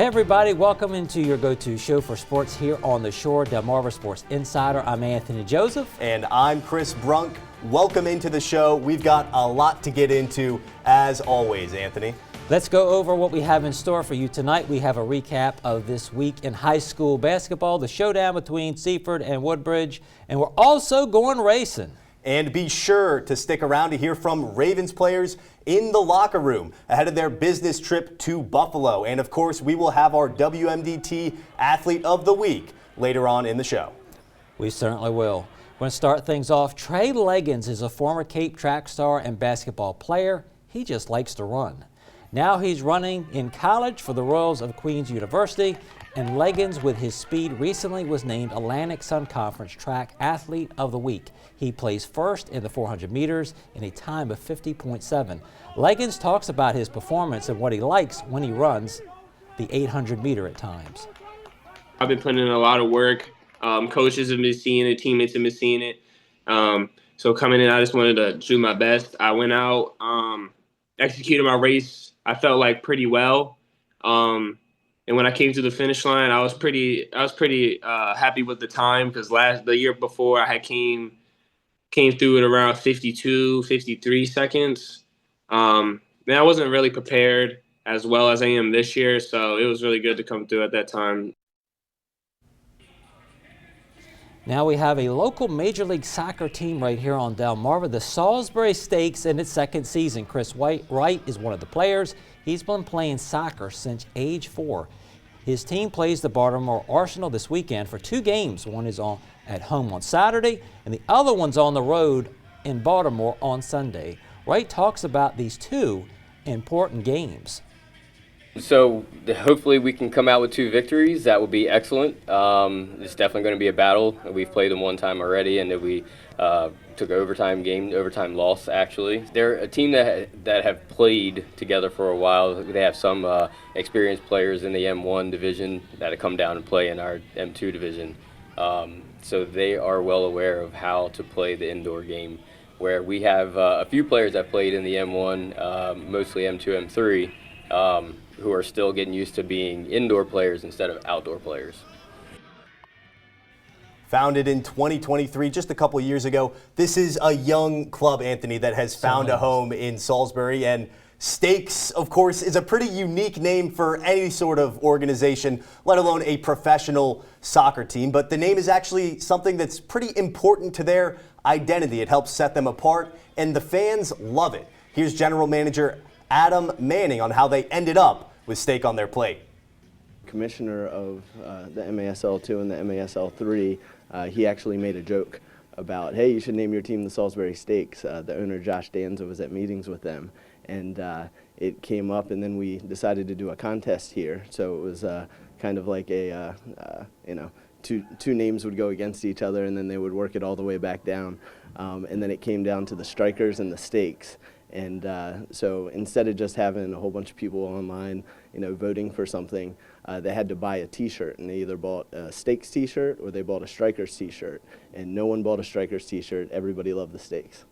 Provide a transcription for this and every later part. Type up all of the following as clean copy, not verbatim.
Hey everybody, welcome into your go-to show for sports here on the Shore, Delmarva Sports Insider. I'm Anthony Joseph. And I'm Chris Brunk. Welcome into the show. We've got a lot to get into, as always, Anthony. Let's go over what we have in store for you tonight. We have a recap of this week in high school basketball, the showdown between Seaford and Woodbridge, and we're also going racing. And be sure to stick around to hear from Ravens players in the locker room ahead of their business trip to Buffalo. And of course, we will have our WMDT Athlete of the Week later on in the show. We certainly will. We're going to start things off. Trey Leggins is a former Cape track star and basketball player. He just likes to run. Now he's running in college for the Royals of Queens University, and Leggins, with his speed, recently was named Atlantic Sun Conference Track Athlete of the Week. He plays first in the 400 meters in a time of 50.7. Leggins talks about his performance and what he likes when he runs the 800 meter at times. I've been putting in a lot of work. Coaches have been seeing it, teammates have been seeing it. So coming in, I just wanted to do my best. I went out, executed my race, I felt like pretty well. And when I came to the finish line, I was pretty happy with the time, because the year before I had came through at around 52, 53 seconds. And I wasn't really prepared as well as I am this year, so it was really good to come through at that time. Now we have a local Major League Soccer team right here on Delmarva, the Salisbury Stakes, in its second season. Chris Wright is one of the players. He's been playing soccer since age 4. His team plays the Baltimore Arsenal this weekend for 2 games. One is at home on Saturday, and the other one's on the road in Baltimore on Sunday. Wright talks about these 2 important games. So hopefully we can come out with 2 victories. That would be excellent. It's definitely going to be a battle. We've played them one time already, and then we took an overtime loss, actually. They're a team that have played together for a while. They have some experienced players in the M1 division that have come down and play in our M2 division. So they are well aware of how to play the indoor game, where we have a few players that played in the M1, mostly M2, M3, who are still getting used to being indoor players instead of outdoor players. Founded in 2023, just a couple years ago, this is a young club, Anthony, that has found a home in Salisbury. And Stakes, of course, is a pretty unique name for any sort of organization, let alone a professional soccer team. But the name is actually something that's pretty important to their identity. It helps set them apart, and the fans love it. Here's General Manager Adam Manning on how they ended up with Stake on their plate. Commissioner of the MASL2 and the MASL3, he actually made a joke about, hey, you should name your team the Salisbury Stakes. The owner, Josh Danza, was at meetings with them, and it came up, and then we decided to do a contest here. So it was kind of like a, two names would go against each other, and then they would work it all the way back down. And then it came down to the strikers and the stakes. And so instead of just having a whole bunch of people online, voting for something, they had to buy a T-shirt, and they either bought a Stakes T-shirt or they bought a Strikers T-shirt. And no one bought a Strikers T-shirt. Everybody loved the Stakes.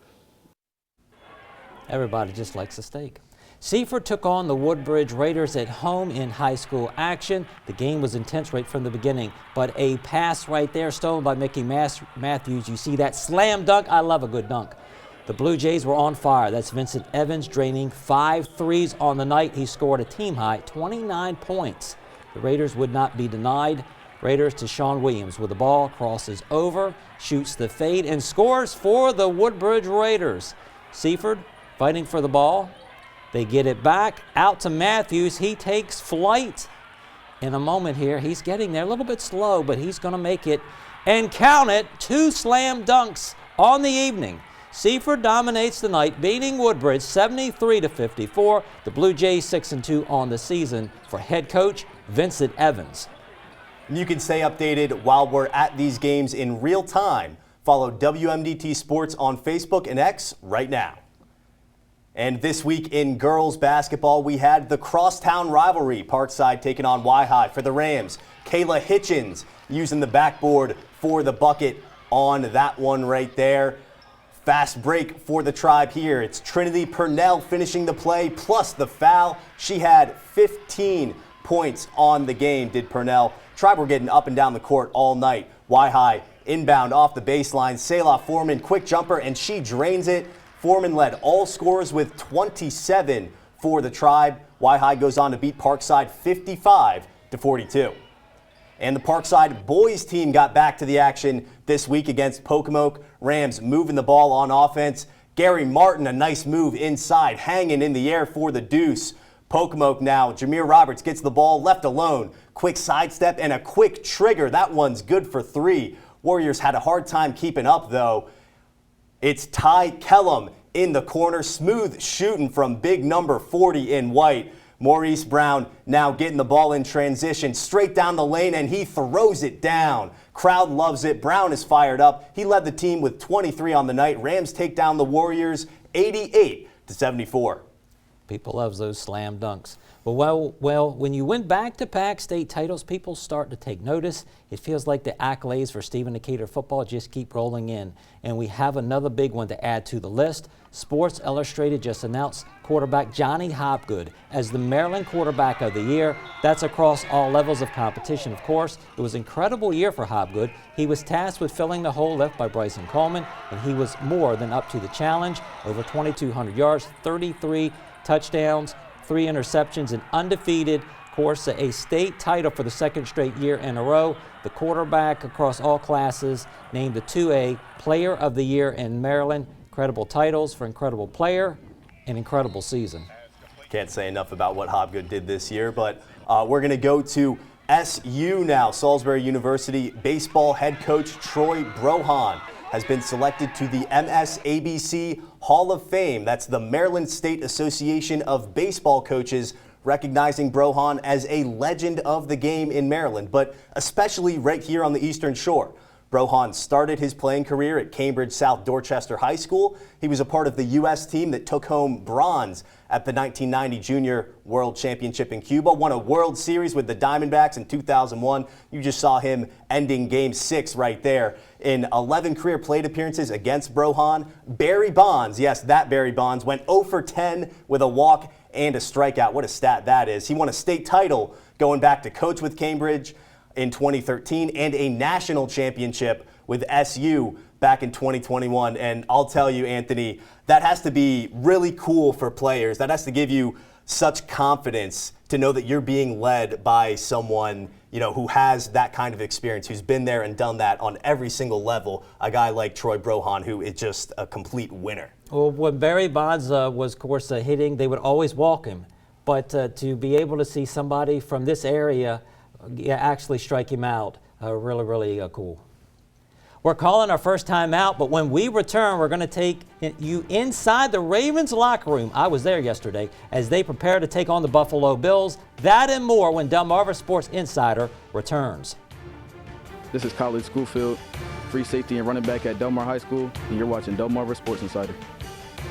Everybody just likes a steak. Seaford took on the Woodbridge Raiders at home in high school action. The game was intense right from the beginning, but a pass right there stolen by Mickey Matthews. You see that slam dunk? I love a good dunk. The Blue Jays were on fire. That's Vincent Evans draining 5 threes on the night. He scored a team-high 29 points. The Raiders would not be denied. Raiders to Sean Williams with the ball, crosses over, shoots the fade, and scores for the Woodbridge Raiders. Seaford fighting for the ball. They get it back out to Matthews. He takes flight in a moment here. He's getting there a little bit slow, but he's going to make it. And count it, 2 slam dunks on the evening. Seaford dominates the night, beating Woodbridge 73-54. The Blue Jays 6-2 on the season for head coach Vincent Evans. You can stay updated while we're at these games in real time. Follow WMDT Sports on Facebook and X right now. And this week in girls basketball, we had the crosstown rivalry. Parkside taking on Y-High for the Rams. Kayla Hitchens using the backboard for the bucket on that one right there. Fast break for the Tribe here. It's Trinity Purnell finishing the play plus the foul. She had 15 points on the game, did Purnell. Tribe were getting up and down the court all night. Y-High inbound off the baseline. Selah Foreman, quick jumper, and she drains it. Foreman led all scorers with 27 for the Tribe. Y-High goes on to beat Parkside 55-42. And the Parkside boys team got back to the action this week against Pocomoke. Rams moving the ball on offense. Gary Martin, a nice move inside, hanging in the air for the deuce. Pocomoke now, Jameer Roberts gets the ball left alone. Quick sidestep and a quick trigger. That one's good for 3. Warriors had a hard time keeping up, though. It's Ty Kellum in the corner. Smooth shooting from big number 40 in white. Maurice Brown now getting the ball in transition straight down the lane, and he throws it down. Crowd loves it. Brown is fired up. He led the team with 23 on the night. Rams take down the Warriors 88-74. People love those slam dunks. But well, when you win back-to-back state titles, people start to take notice. It feels like the accolades for Stephen Decatur football just keep rolling in. And we have another big one to add to the list. Sports Illustrated just announced quarterback Johnny Hopgood as the Maryland Quarterback of the Year. That's across all levels of competition, of course. It was an incredible year for Hopgood. He was tasked with filling the hole left by Bryson Coleman, and he was more than up to the challenge. Over 2,200 yards, 33 touchdowns, 3 interceptions, and undefeated. Of course, a state title for the second straight year in a row. The quarterback across all classes named the 2A Player of the Year in Maryland. Incredible titles for incredible player and incredible season. Can't say enough about what Hopgood did this year, but we're going to go to SU now. Salisbury University baseball head coach Troy Brohan has been selected to the MSABC Hall of Fame. That's the Maryland State Association of Baseball Coaches, recognizing Brohan as a legend of the game in Maryland, but especially right here on the Eastern Shore. Brohan started his playing career at Cambridge South Dorchester High School. He was a part of the U.S. team that took home bronze at the 1990 Junior World Championship in Cuba, won a World Series with the Diamondbacks in 2001. You just saw him ending Game 6 right there. In 11 career plate appearances against Brohan, Barry Bonds, yes, that Barry Bonds, went 0 for 10 with a walk and a strikeout. What a stat that is. He won a state title going back to coach with Cambridge in 2013 and a national championship with SU back in 2021. And I'll tell you, Anthony, that has to be really cool for players. That has to give you such confidence to know that you're being led by someone, you know, who has that kind of experience, who's been there and done that on every single level. A guy like Troy Brohan, who is just a complete winner. Well, when Barry Bonds was, of course, hitting, they would always walk him. But to be able to see somebody from this area actually strike him out, really cool. We're calling our first time out, but when we return, we're going to take you inside the Ravens locker room. I was there yesterday as they prepare to take on the Buffalo Bills. That and more when Delmarva Sports Insider returns. This is College Schoolfield, free safety and running back at Delmar High School, and you're watching Delmarva Sports Insider.